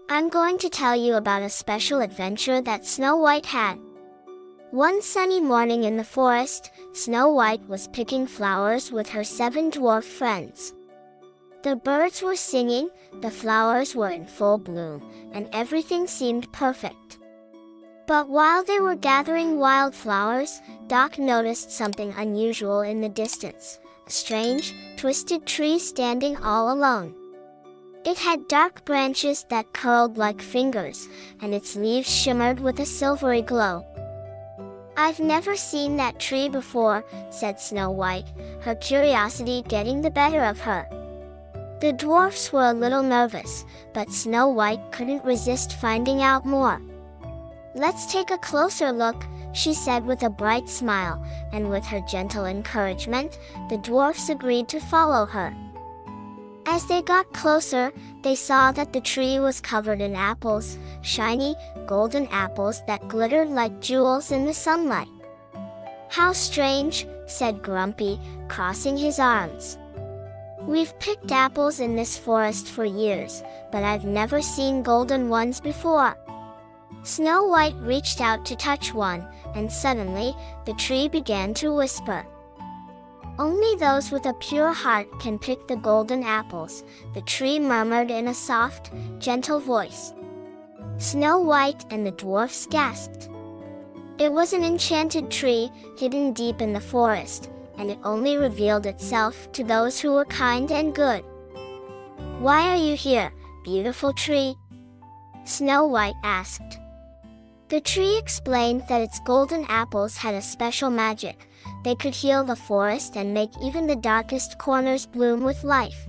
I'm going to tell you about a special adventure that Snow White had. One sunny morning in the forest, Snow White was picking flowers with her 7 dwarf friends. The birds were singing, the flowers were in full bloom, and everything seemed perfect. But while they were gathering wildflowers, Doc noticed something unusual in the distance, a strange, twisted tree standing all alone. It had dark branches that curled like fingers, and its leaves shimmered with a silvery glow. "I've never seen that tree before," said Snow White, her curiosity getting the better of her. The dwarfs were a little nervous, but Snow White couldn't resist finding out more. "Let's take a closer look," she said with a bright smile, and with her gentle encouragement, the dwarfs agreed to follow her. As they got closer, they saw that the tree was covered in apples, shiny, golden apples that glittered like jewels in the sunlight. "How strange," said Grumpy, crossing his arms. "We've picked apples in this forest for years, but I've never seen golden ones before." Snow White reached out to touch one, and suddenly, the tree began to whisper. "Only those with a pure heart can pick the golden apples," the tree murmured in a soft, gentle voice. Snow White and the dwarfs gasped. It was an enchanted tree, hidden deep in the forest, and it only revealed itself to those who were kind and good. "Why are you here, beautiful tree?" Snow White asked. The tree explained that its golden apples had a special magic. They could heal the forest and make even the darkest corners bloom with life.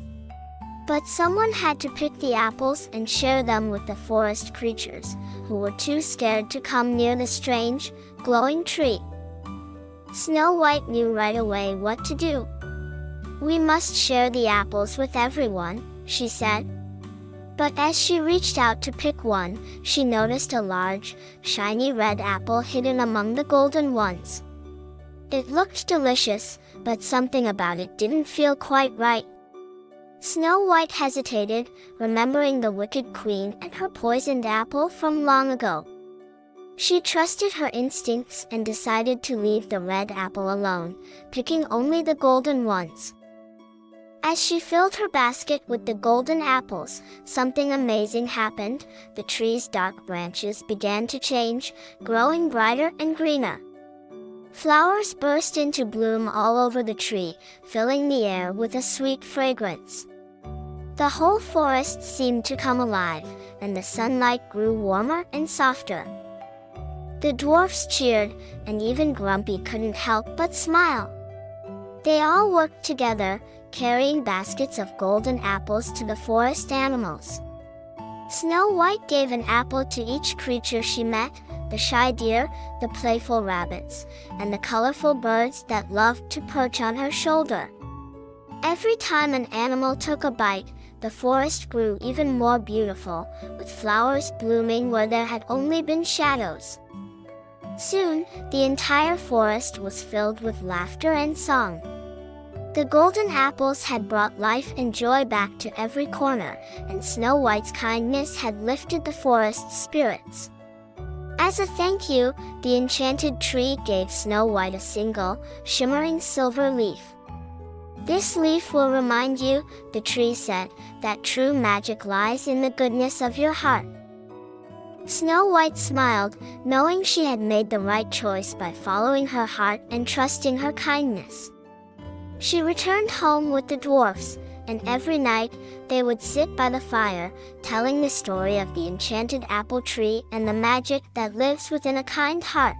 But someone had to pick the apples and share them with the forest creatures, who were too scared to come near the strange, glowing tree. Snow White knew right away what to do. "We must share the apples with everyone," she said. But as she reached out to pick one, she noticed a large, shiny red apple hidden among the golden ones. It looked delicious, but something about it didn't feel quite right. Snow White hesitated, remembering the wicked queen and her poisoned apple from long ago. She trusted her instincts and decided to leave the red apple alone, picking only the golden ones. As she filled her basket with the golden apples, something amazing happened. The tree's dark branches began to change, growing brighter and greener. Flowers burst into bloom all over the tree, filling the air with a sweet fragrance. The whole forest seemed to come alive, and the sunlight grew warmer and softer. The dwarfs cheered, and even Grumpy couldn't help but smile. They all worked together, carrying baskets of golden apples to the forest animals. Snow White gave an apple to each creature she met, the shy deer, the playful rabbits, and the colorful birds that loved to perch on her shoulder. Every time an animal took a bite, the forest grew even more beautiful, with flowers blooming where there had only been shadows. Soon, the entire forest was filled with laughter and song. The golden apples had brought life and joy back to every corner, and Snow White's kindness had lifted the forest's spirits. As a thank you, the enchanted tree gave Snow White a single, shimmering silver leaf. "This leaf will remind you," the tree said, "that true magic lies in the goodness of your heart." Snow White smiled, knowing she had made the right choice by following her heart and trusting her kindness. She returned home with the dwarfs, and every night, they would sit by the fire, telling the story of the enchanted apple tree and the magic that lives within a kind heart.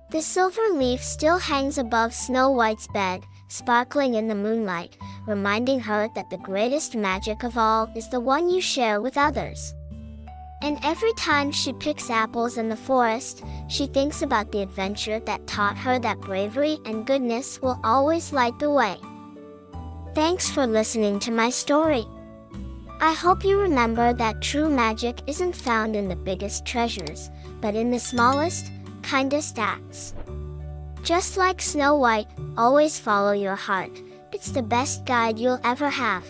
The silver leaf still hangs above Snow White's bed, sparkling in the moonlight, reminding her that the greatest magic of all is the one you share with others. And every time she picks apples in the forest, she thinks about the adventure that taught her that bravery and goodness will always light the way. Thanks for listening to my story. I hope you remember that true magic isn't found in the biggest treasures, but in the smallest, kindest acts. Just like Snow White, always follow your heart. It's the best guide you'll ever have.